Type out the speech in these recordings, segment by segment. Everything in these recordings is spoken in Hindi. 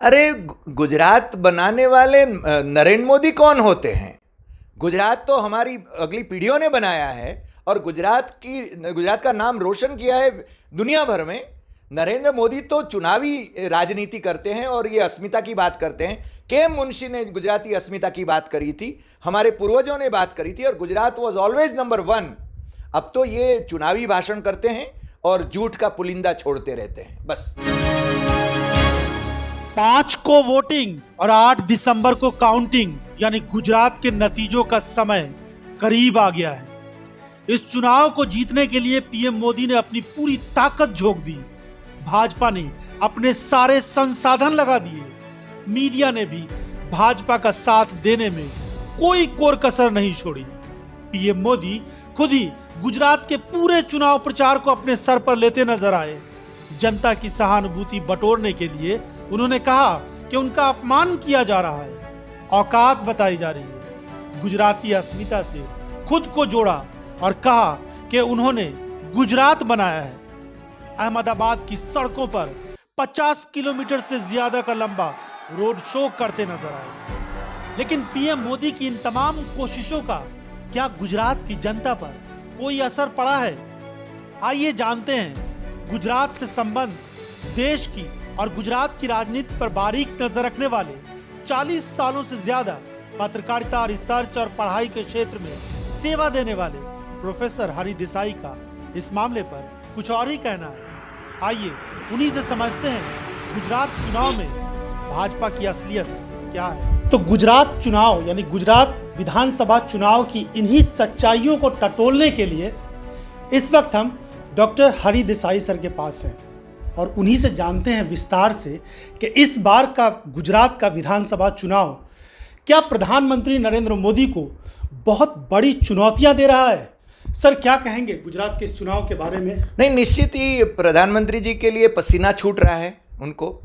अरे गुजरात बनाने वाले नरेंद्र मोदी कौन होते हैं? गुजरात तो हमारी अगली पीढ़ियों ने बनाया है और गुजरात का नाम रोशन किया है दुनिया भर में। नरेंद्र मोदी तो चुनावी राजनीति करते हैं और ये अस्मिता की बात करते हैं। के.एम. मुंशी ने गुजराती अस्मिता की बात करी थी, हमारे पूर्वजों ने बात करी थी और गुजरात वॉज ऑलवेज नंबर 1। अब तो ये चुनावी भाषण करते हैं और झूठ का पुलिंदा छोड़ते रहते हैं बस। 5 को वोटिंग और 8 दिसंबर को काउंटिंग, यानी गुजरात के नतीजों का समय करीब आ गया है। इस चुनाव को जीतने के लिए पीएम मोदी ने अपनी पूरी ताकत झोंक दी। भाजपा ने अपने सारे संसाधन लगा दिए। मीडिया ने भी भाजपा का साथ देने में कोई कोर कसर नहीं छोड़ी। पीएम मोदी खुद ही गुजरात के पूरे चुनाव प्रचार को अपने सर पर लेते नजर आए। जनता की सहानुभूति बटोरने के लिए उन्होंने कहा कि उनका अपमान किया जा रहा है, औकात बताई जा रही है। गुजराती अस्मिता से खुद को जोड़ा और कहा कि उन्होंने गुजरात बनाया है। अहमदाबाद की सड़कों पर 50 किलोमीटर से ज्यादा का लंबा रोड शो करते नजर आए। लेकिन पीएम मोदी की इन तमाम कोशिशों का क्या गुजरात की जनता पर कोई असर पड़ा है? आइए जानते हैं। गुजरात से संबंध देश की और गुजरात की राजनीति पर बारीक नजर रखने वाले 40 सालों से ज्यादा पत्रकारिता, रिसर्च और पढ़ाई के क्षेत्र में सेवा देने वाले प्रोफेसर हरि देसाई का इस मामले पर कुछ और ही कहना है। आइए उन्हीं से समझते हैं गुजरात चुनाव में भाजपा की असलियत क्या है। तो गुजरात चुनाव यानी गुजरात विधानसभा चुनाव की इन्हीं सच्चाइयों को टटोलने के लिए इस वक्त हम डॉक्टर हरि देसाई सर के पास हैं और उन्हीं से जानते हैं विस्तार से कि इस बार का गुजरात का विधानसभा चुनाव क्या प्रधानमंत्री नरेंद्र मोदी को बहुत बड़ी चुनौतियां दे रहा है। सर क्या कहेंगे गुजरात के इस चुनाव के बारे में? नहीं, निश्चित ही प्रधानमंत्री जी के लिए पसीना छूट रहा है उनको,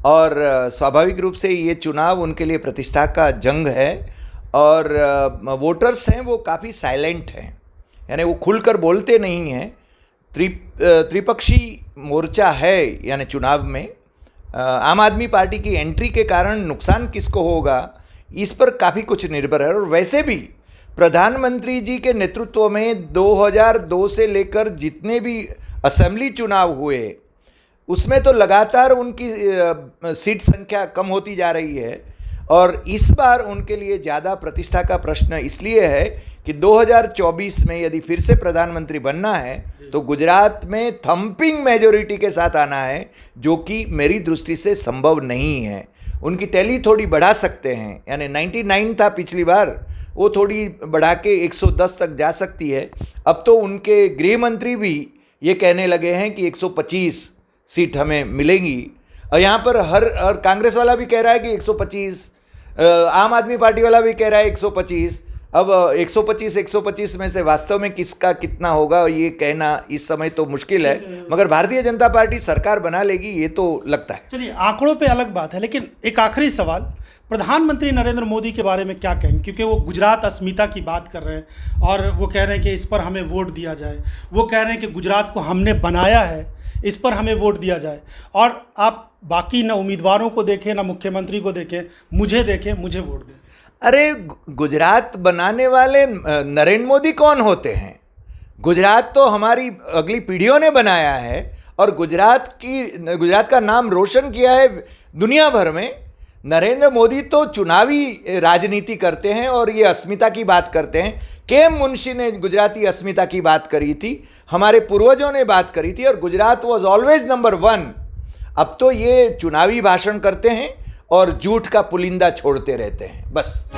और स्वाभाविक रूप से ये चुनाव उनके लिए प्रतिष्ठा का जंग है। और वोटर्स हैं वो काफ़ी साइलेंट हैं, यानी वो खुलकर बोलते नहीं हैं। त्रिपक्षी मोर्चा है यानी चुनाव में आम आदमी पार्टी की एंट्री के कारण नुकसान किसको होगा इस पर काफ़ी कुछ निर्भर है। और वैसे भी प्रधानमंत्री जी के नेतृत्व में 2002 से लेकर जितने भी असेंबली चुनाव हुए उसमें तो लगातार उनकी सीट संख्या कम होती जा रही है। और इस बार उनके लिए ज़्यादा प्रतिष्ठा का प्रश्न इसलिए है कि 2024 में यदि फिर से प्रधानमंत्री बनना है तो गुजरात में थंपिंग मेजॉरिटी के साथ आना है, जो कि मेरी दृष्टि से संभव नहीं है। उनकी टैली थोड़ी बढ़ा सकते हैं, यानी 99 था पिछली बार, वो थोड़ी बढ़ा के 110 तक जा सकती है। अब तो उनके गृह मंत्री भी ये कहने लगे हैं कि 125 सीट हमें मिलेंगी। और यहाँ पर हर कांग्रेस वाला भी कह रहा है कि 125, आम आदमी पार्टी वाला भी कह रहा है 125। अब 125 में से वास्तव में किसका कितना होगा ये कहना इस समय तो मुश्किल है, मगर भारतीय जनता पार्टी सरकार बना लेगी ये तो लगता है। चलिए आंकड़ों पे अलग बात है, लेकिन एक आखिरी सवाल, प्रधानमंत्री नरेंद्र मोदी के बारे में क्या कहेंगे? क्योंकि वो गुजरात अस्मिता की बात कर रहे हैं और वो कह रहे हैं कि इस पर हमें वोट दिया जाए। वो कह रहे हैं कि गुजरात को हमने बनाया है, इस पर हमें वोट दिया जाए। और आप बाकी न उम्मीदवारों को देखें, ना मुख्यमंत्री को देखें, मुझे देखें, मुझे वोट दें। अरे गुजरात बनाने वाले नरेंद्र मोदी कौन होते हैं? गुजरात तो हमारी अगली पीढ़ियों ने बनाया है और गुजरात का नाम रोशन किया है दुनिया भर में। नरेंद्र मोदी तो चुनावी राजनीति करते हैं और ये अस्मिता की बात करते हैं। के.एम. मुंशी ने गुजराती अस्मिता की बात करी थी, हमारे पूर्वजों ने बात करी थी और गुजरात वॉज ऑलवेज नंबर 1। अब तो ये चुनावी भाषण करते हैं और झूठ का पुलिंदा छोड़ते रहते हैं बस।